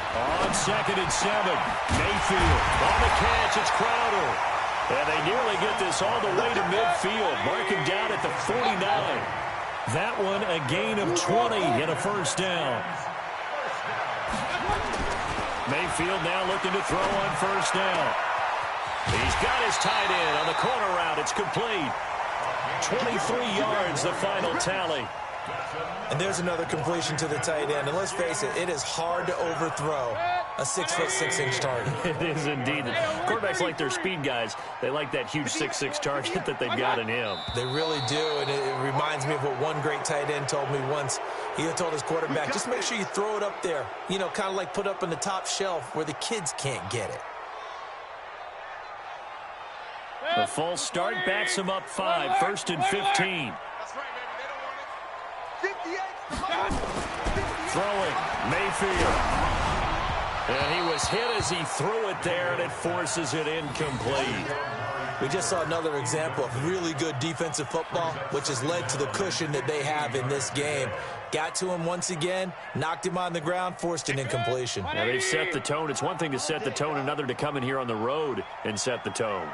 On 2nd and 7, Mayfield on the catch. It's Crowder. And they nearly get this all the way to midfield. Mark him down at the 49. That one a gain of 20 and a 1st down. Mayfield now looking to throw on 1st down. He's got his tight end on the corner route. It's complete. 23 yards, the final tally. And there's another completion to the tight end. And let's face it, it is hard to overthrow a 6'6" target. It is indeed. The quarterbacks like their speed guys. They like that huge 6'6" target that they've got in him. They really do, and it reminds me of what one great tight end told me once. He told his quarterback, just make sure you throw it up there. You know, kind of like put up on the top shelf where the kids can't get it. The false start backs him up 5, 1st and 15. Throwing, Mayfield. And he was hit as he threw it there, and it forces it incomplete. We just saw another example of really good defensive football, which has led to the cushion that they have in this game. Got to him once again, knocked him on the ground, forced an incompletion. Now they've set the tone. It's one thing to set the tone, another to come in here on the road and set the tone.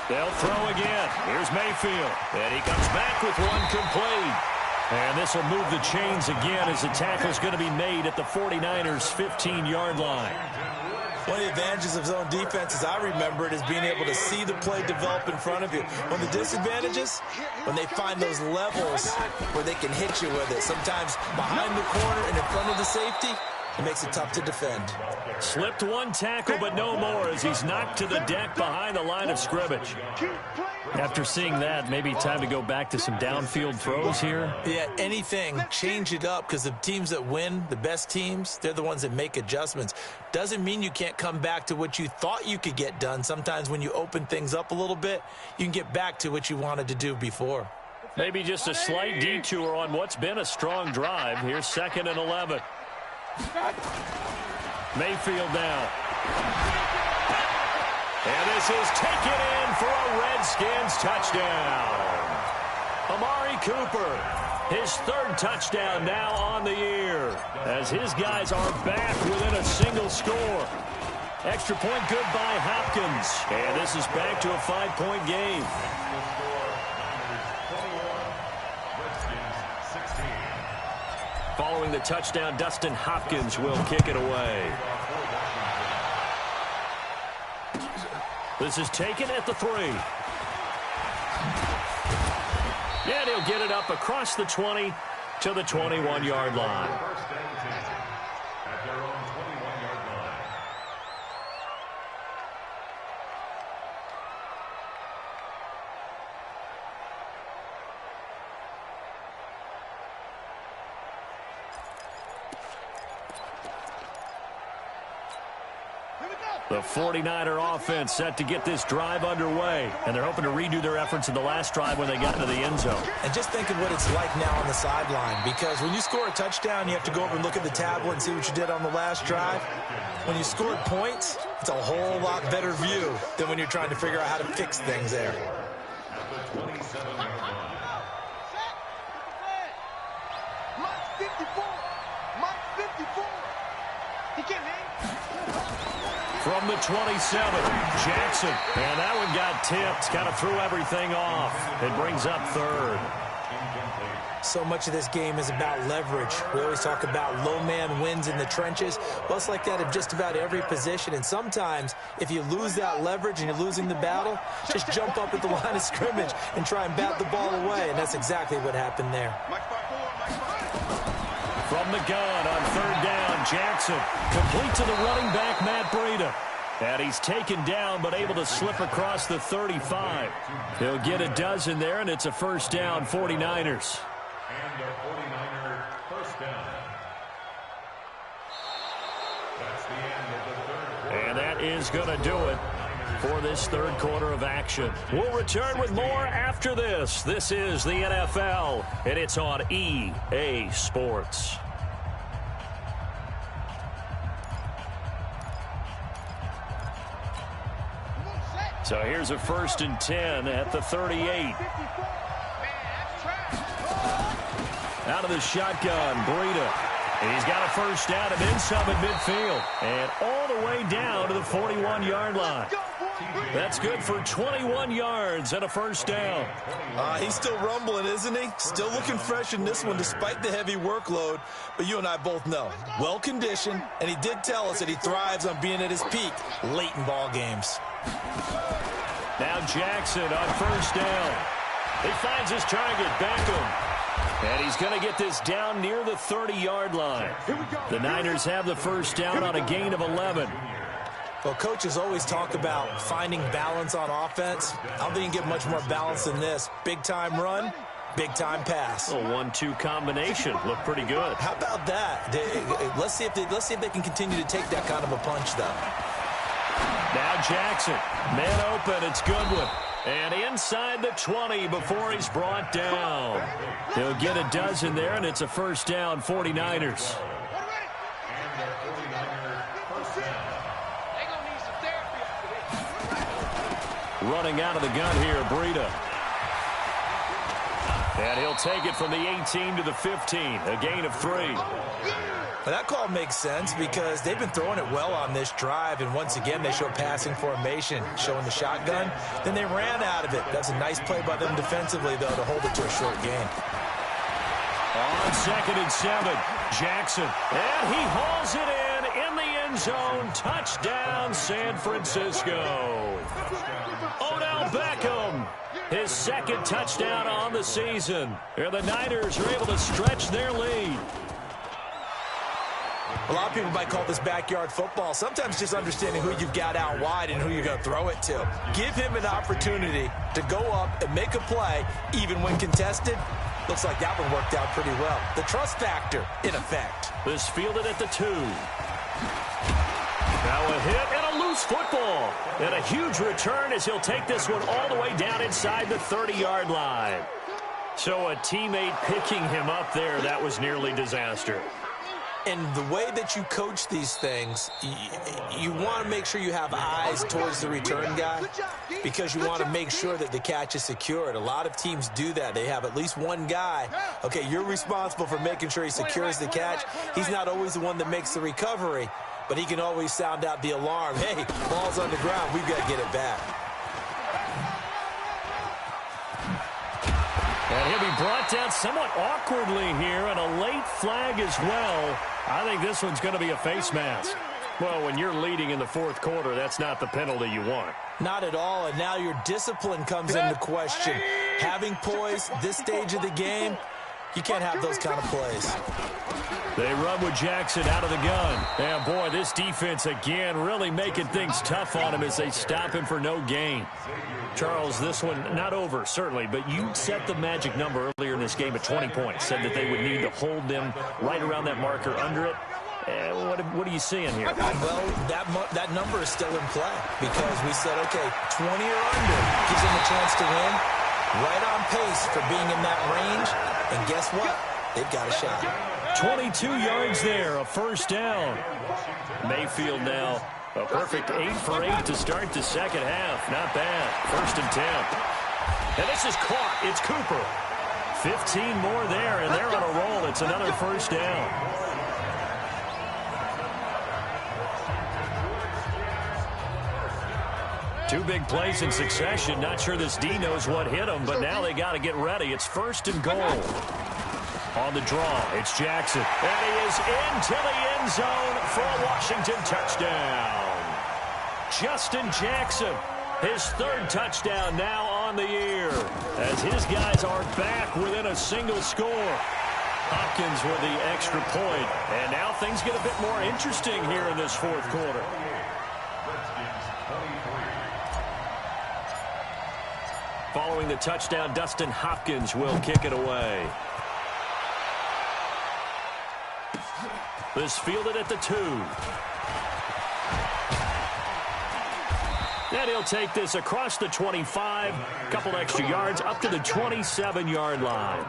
They'll throw again. Here's Mayfield. And he comes back with one complete. And this will move the chains again as the tackle's going to be made at the 49ers' 15-yard line. One of the advantages of zone defense, as I remember it, is being able to see the play develop in front of you. One of the disadvantages, when they find those levels where they can hit you with it, sometimes behind the corner and in front of the safety, it makes it tough to defend. Slipped one tackle, but no more as he's knocked to the deck behind the line of scrimmage. After seeing that, maybe time to go back to some downfield throws here. Yeah, anything. Change it up, because the teams that win, the best teams, they're the ones that make adjustments. Doesn't mean you can't come back to what you thought you could get done. Sometimes when you open things up a little bit, you can get back to what you wanted to do before. Maybe just a slight detour on what's been a strong drive. Here's 2nd and 11. Mayfield now. And this is taken in for a Redskins touchdown. Amari Cooper, his 3rd touchdown now on the year, as his guys are back within a single score. Extra point good by Hopkins. And this is back to a 5-point game. Following the touchdown, Dustin Hopkins will kick it away. This is taken at the 3. And he'll get it up across the 20 to the 21-yard line. At their own 21-yard line. The 49er offense set to get this drive underway, and they're hoping to redo their efforts in the last drive when they got into the end zone. And just think of what it's like now on the sideline, because when you score a touchdown, you have to go over and look at the tablet and see what you did on the last drive. When you scored points, it's a whole lot better view than when you're trying to figure out how to fix things there. At the 27-yard line. Mike 54. Mike 54. He can't hang. From the 27, Jackson. And that one got tipped. Kind of threw everything off. It brings up 3rd. So much of this game is about leverage. We always talk about low man wins in the trenches. Well, it's like that in just about every position. And sometimes, if you lose that leverage and you're losing the battle, just jump up at the line of scrimmage and try and bat the ball away. And that's exactly what happened there. From the gun on 3rd down, Jackson complete to the running back, Matt Breida. And he's taken down but able to slip across the 35. He'll get a dozen there, and it's a 1st down, 49ers. And a 49er 1st down. That's the end of the 3rd quarter. And that is going to do it for this 3rd quarter of action. We'll return with more after this. This is the NFL, and it's on EA Sports. So here's a 1st and 10 at the 38. Out of the shotgun, Breida. And he's got a 1st down and then some at midfield. And all the way down to the 41-yard line. That's good for 21 yards and a 1st down. He's still rumbling, isn't he? Still looking fresh in this one despite the heavy workload. But you and I both know, well-conditioned, and he did tell us that he thrives on being at his peak late in ball games. Now Jackson on 1st down. He finds his target, Beckham. And he's going to get this down near the 30-yard line. The Niners have the 1st down on a gain of 11. Well, coaches always talk about finding balance on offense. I don't think you can get much more balance than this. Big-time run, big-time pass. A 1-2 combination. Looked pretty good. How about that? Let's see if they can continue to take that kind of a punch, though. Now Jackson, man open, it's Goodwin. And inside the 20 before he's brought down. He'll get a dozen there, and it's a 1st down, 49ers. Running out of the gun here, Breida. And he'll take it from the 18 to the 15, a gain of 3. Well, that call makes sense because they've been throwing it well on this drive, and once again they show passing formation, showing the shotgun. Then they ran out of it. That's a nice play by them defensively, though, to hold it to a short gain. On 2nd and 7, Jackson. And he hauls it in the end zone. Touchdown, San Francisco. Odell Beckham, his 2nd touchdown on the season. And the Niners are able to stretch their lead. A lot of people might call this backyard football. Sometimes just understanding who you've got out wide and who you're going to throw it to. Give him an opportunity to go up and make a play, even when contested. Looks like that one worked out pretty well. The trust factor, in effect. This fielded at the 2. Now a hit and a loose football. And a huge return as he'll take this one all the way down inside the 30-yard line. So a teammate picking him up there, that was nearly disaster. And the way that you coach these things, you want to make sure you have eyes towards the return guy because you want to make sure that the catch is secured. A lot of teams do that. They have at least one guy. Okay, you're responsible for making sure he secures the catch. He's not always the one that makes the recovery, but he can always sound out the alarm. Hey, ball's on the ground. We've got to get it back. And he'll be brought down somewhat awkwardly here, and a late flag as well. I think this one's going to be a face mask. Well, when you're leading in the 4th quarter, that's not the penalty you want. Not at all, and now your discipline comes into question. Having poise this stage of the game, you can't have those kind of plays. They run with Jackson out of the gun. And, boy, this defense, again, really making things tough on him as they stop him for no gain. Charles, this one not over, certainly, but you set the magic number earlier in this game at 20 points, said that they would need to hold them right around that marker under it. What are you seeing here? Well, that number is still in play because we said, okay, 20 or under gives them a chance to win. Right on pace for being in that range, and guess what? They've got a shot. 22 yards there, a first down. Mayfield now. A perfect 8 for 8 to start the second half. Not bad. 1st and 10. And this is caught. It's Cooper. 15 more there, and they're on a roll. It's another first down. Two big plays in succession. Not sure this D knows what hit him, but now they got to get ready. It's 1st and goal. On the draw, it's Jackson. And he is into the end zone for a Washington touchdown. Justin Jackson, his 3rd touchdown now on the year, as his guys are back within a single score. Hopkins with the extra point, and now things get a bit more interesting here in this 4th quarter. Following the touchdown, Dustin Hopkins will kick it away. This fielded at the 2. And he'll take this across the 25, couple extra yards, up to the 27-yard line.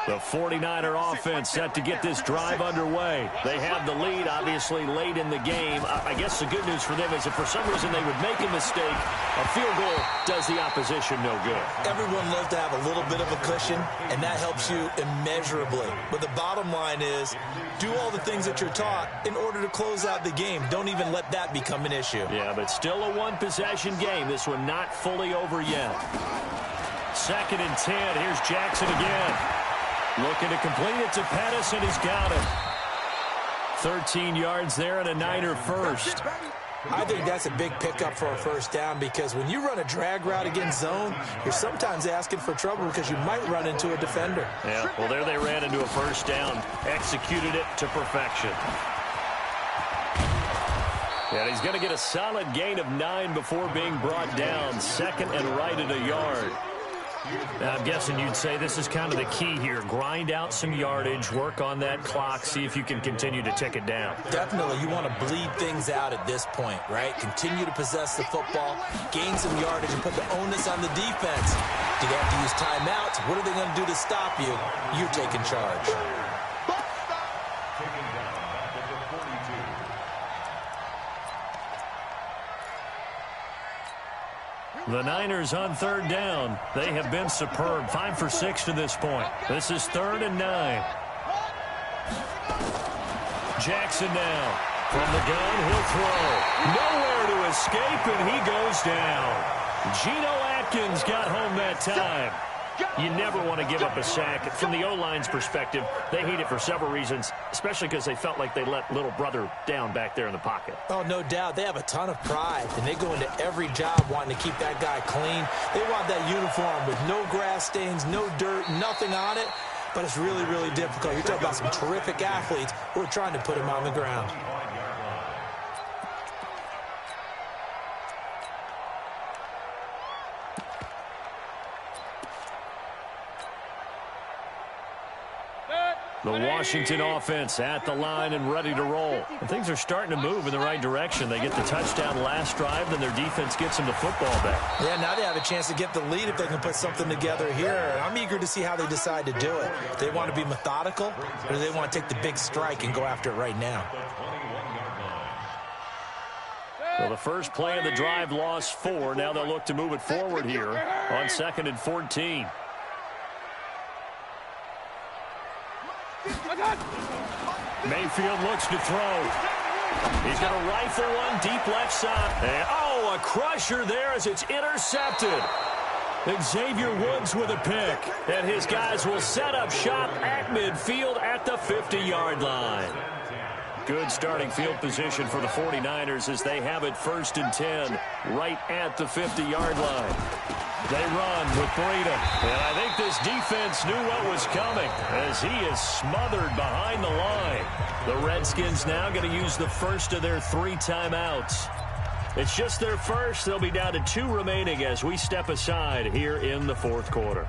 The 49er offense set to get this drive underway. They have the lead, obviously, late in the game. I guess the good news for them is if for some reason they would make a mistake, a field goal does the opposition no good. Everyone loves to have a little bit of a cushion, and that helps you immeasurably. But the bottom line is, do all the things that you're taught in order to close out the game. Don't even let that become an issue. Yeah, but still a one-possession game. This one not fully over yet. 2nd and 10. Here's Jackson again. Looking to complete it to Pettis, and he's got it. 13 yards there and a Niner first. I think that's a big pickup for a first down because when you run a drag route against zone, you're sometimes asking for trouble because you might run into a defender. Yeah, well, there they ran into a first down, executed it to perfection. And he's going to get a solid gain of 9 before being brought down. 2nd and right at a yard. Now, I'm guessing you'd say this is kind of the key here. Grind out some yardage, work on that clock, see if you can continue to tick it down. Definitely, you want to bleed things out at this point, right? Continue to possess the football, gain some yardage, and put the onus on the defense. Do they have to use timeouts? What are they going to do to stop you? You're taking charge. The Niners on 3rd down. They have been superb. 5 for 6 to this point. This is 3rd and 9. Jackson now. From the gun, he'll throw. Nowhere to escape, and he goes down. Geno Atkins got home that time. You never want to give up a sack. From the O-line's perspective, they hate it for several reasons, especially because they felt like they let little brother down back there in the pocket. Oh, no doubt. They have a ton of pride, and they go into every job wanting to keep that guy clean. They want that uniform with no grass stains, no dirt, nothing on it. But it's really, really difficult. You're talking about some terrific athletes who are trying to put him on the ground. The Washington offense at the line and ready to roll. And things are starting to move in the right direction. They get the touchdown last drive, then their defense gets them the football back. Yeah, now they have a chance to get the lead if they can put something together here. I'm eager to see how they decide to do it. Do they want to be methodical, or do they want to take the big strike and go after it right now? Well, the first play of the drive lost 4. Now they'll look to move it forward here on 2nd and 14. Mayfield looks to throw. He's going to rifle one deep left side. And, oh, a crusher there as it's intercepted. Xavier Woods with a pick. And his guys will set up shop at midfield at the 50-yard line. Good starting field position for the 49ers as they have it 1st and 10 right at the 50-yard line. They run with Breida. And I think this defense knew what was coming as he is smothered behind the line. The Redskins now going to use the first of their 3 timeouts. It's just their first. They'll be down to 2 remaining as we step aside here in the 4th quarter.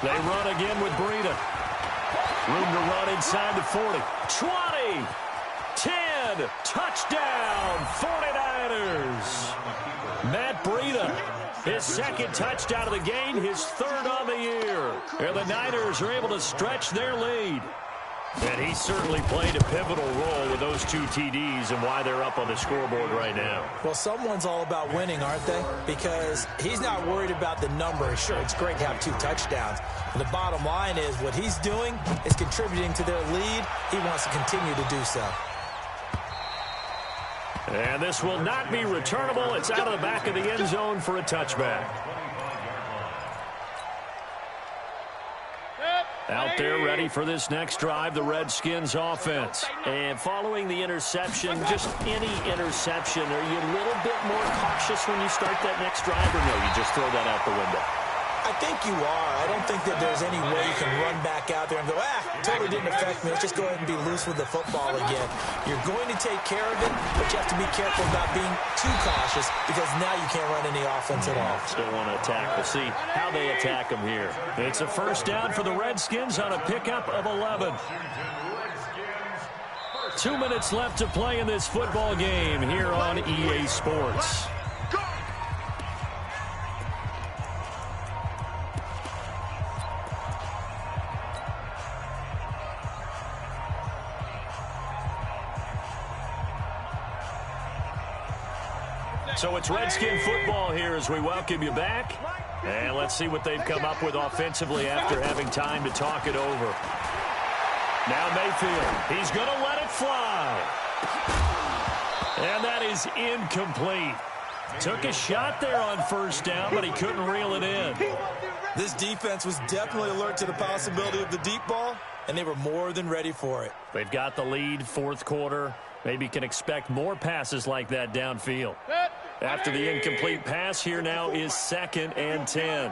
They run again with Breida. Room to run inside the 40. 20. 10. Touchdown, 49ers. Matt Breida, his 2nd touchdown of the game, his 3rd on the year. And the Niners are able to stretch their lead. And he certainly played a pivotal role with those 2 TDs and why they're up on the scoreboard right now. Well, someone's all about winning, aren't they? Because he's not worried about the number. Sure, it's great to have 2 touchdowns. But the bottom line is what he's doing is contributing to their lead. He wants to continue to do so. And this will not be returnable. It's out of the back of the end zone for a touchback. Out there ready for this next drive, the Redskins offense. And following the interception, just any interception, are you a little bit more cautious when you start that next drive, or no, you just throw that out the window? I think you are. I don't think that there's any way you can run back out there and go, totally didn't affect me. Let's just go ahead and be loose with the football again. You're going to take care of it, but you have to be careful about being too cautious because now you can't run any offense at all. Still want to attack. We'll see how they attack them here. It's a 1st down for the Redskins on a pickup of 11. 2 minutes left to play in this football game here on EA Sports. So it's Redskin football here as we welcome you back. And let's see what they've come up with offensively after having time to talk it over. Now Mayfield, he's going to let it fly. And that is incomplete. Took a shot there on 1st down, but he couldn't reel it in. This defense was definitely alert to the possibility of the deep ball, and they were more than ready for it. They've got the lead, 4th quarter. Maybe can expect more passes like that downfield. After the incomplete pass, here now is 2nd and 10.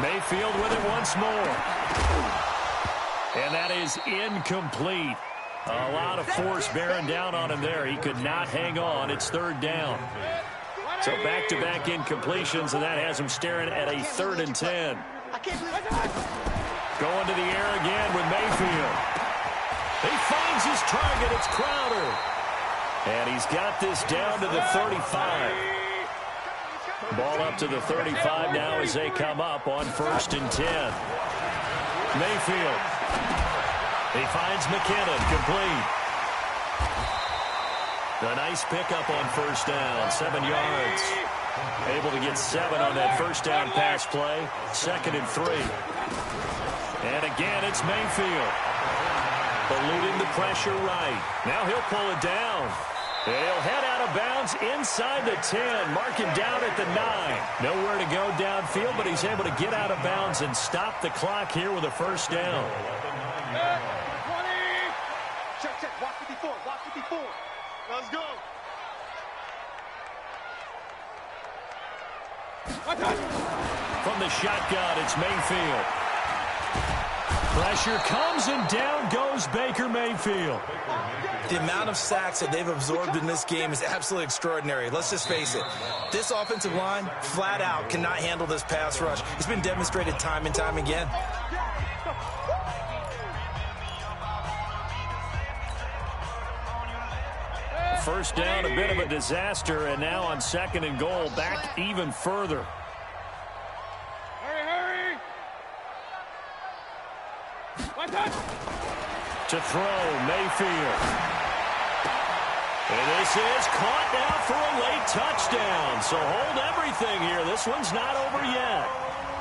Mayfield with it once more. And that is incomplete. A lot of force bearing down on him there. He could not hang on. It's 3rd down. So back-to-back incompletions, and that has him staring at a 3rd and 10. Going to the air again with Mayfield. He finds his target. It's Crowder. And he's got this down to the 35. Ball up to the 35 now as they come up on 1st and 10. Mayfield. He finds McKinnon, complete. A nice pickup on first down, 7 yards. Able to get 7 on that first down pass play. 2nd and 3. And again, it's Mayfield. Eluding the pressure right. Now he'll pull it down. He'll head out of bounds inside the 10. Marking down at the 9. Nowhere to go downfield, but he's able to get out of bounds and stop the clock here with a first down. 20. Check, check. Watch 54. Watch 54. Let's go. From the shotgun, it's Mayfield. Pressure comes, and down goes Baker Mayfield. The amount of sacks that they've absorbed in this game is absolutely extraordinary. Let's just face it. This offensive line, flat out, cannot handle this pass rush. It's been demonstrated time and time again. First down, a bit of a disaster, and now on 2nd and goal, back even further. Hurry, hurry. To throw, Mayfield. And this is caught now for a late touchdown. So hold everything here. This one's not over yet.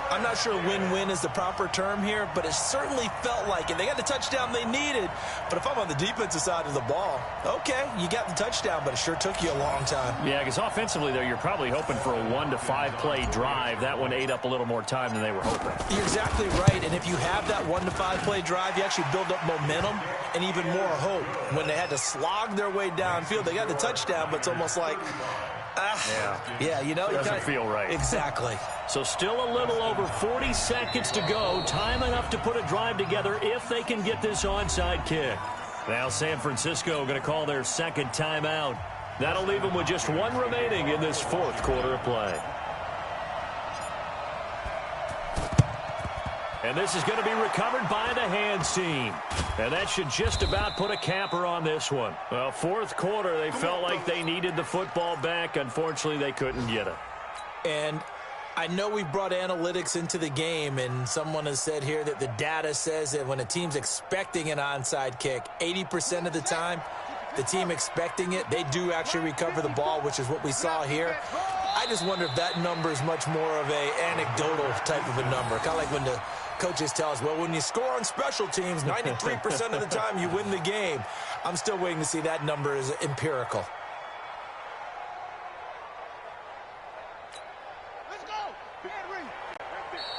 I'm not sure win-win is the proper term here, but it certainly felt like it. They got the touchdown they needed, but if I'm on the defensive side of the ball, okay, you got the touchdown, but it sure took you a long time. Yeah, because offensively, though, you're probably hoping for a 1 to 5 play drive. That one ate up a little more time than they were hoping. You're exactly right, and if you have that 1 to 5 play drive, you actually build up momentum and even more hope. When they had to slog their way downfield, they got the touchdown, but it's almost like, yeah, you know, doesn't feel right. Exactly. So still a little over 40 seconds to go. Time enough to put a drive together if they can get this onside kick. Now San Francisco going to call their 2nd timeout. That'll leave them with just 1 remaining in this 4th quarter of play. And this is going to be recovered by the hands team. And that should just about put a capper on this one. Well, 4th quarter, they felt like they needed the football back. Unfortunately, they couldn't get it. And I know we brought analytics into the game, and someone has said here that the data says that when a team's expecting an onside kick, 80% of the time, the team expecting it, they do actually recover the ball, which is what we saw here. I just wonder if that number is much more of a anecdotal type of a number. Kind of like when the coaches tell us, well, when you score on special teams, 93% of the time you win the game. I'm still waiting to see that number is empirical.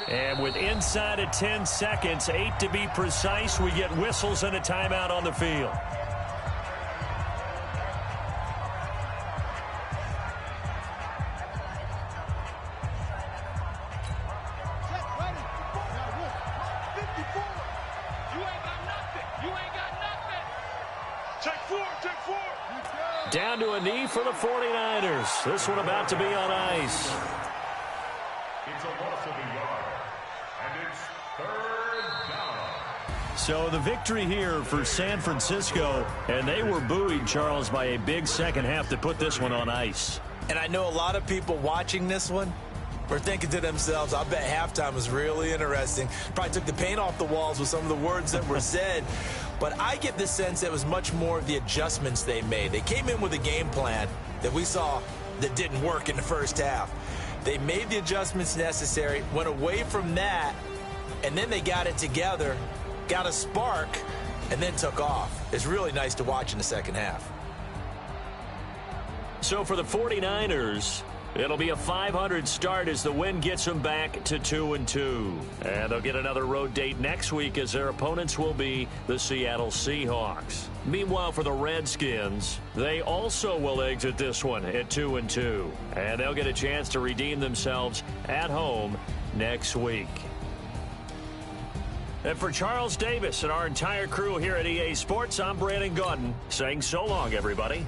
And with inside of 10 seconds, 8 to be precise, we get whistles and a timeout on the field. Down to a knee for the 49ers. This one about to be on ice. It's a loss of a yard, and it's 3rd down. So the victory here for San Francisco, and they were buoyed, Charles, by a big second half to put this one on ice. And I know a lot of people watching this one were thinking to themselves, I bet halftime was really interesting. Probably took the paint off the walls with some of the words that were said. But I get the sense it was much more of the adjustments they made. They came in with a game plan that we saw that didn't work in the first half. They made the adjustments necessary, went away from that, and then they got it together, got a spark, and then took off. It's really nice to watch in the second half. So for the 49ers, it'll be a 500 start as the win gets them back to 2-2. And they'll get another road date next week as their opponents will be the Seattle Seahawks. Meanwhile, for the Redskins, they also will exit this one at 2-2. And they'll get a chance to redeem themselves at home next week. And for Charles Davis and our entire crew here at EA Sports, I'm Brandon Gaudin saying so long, everybody.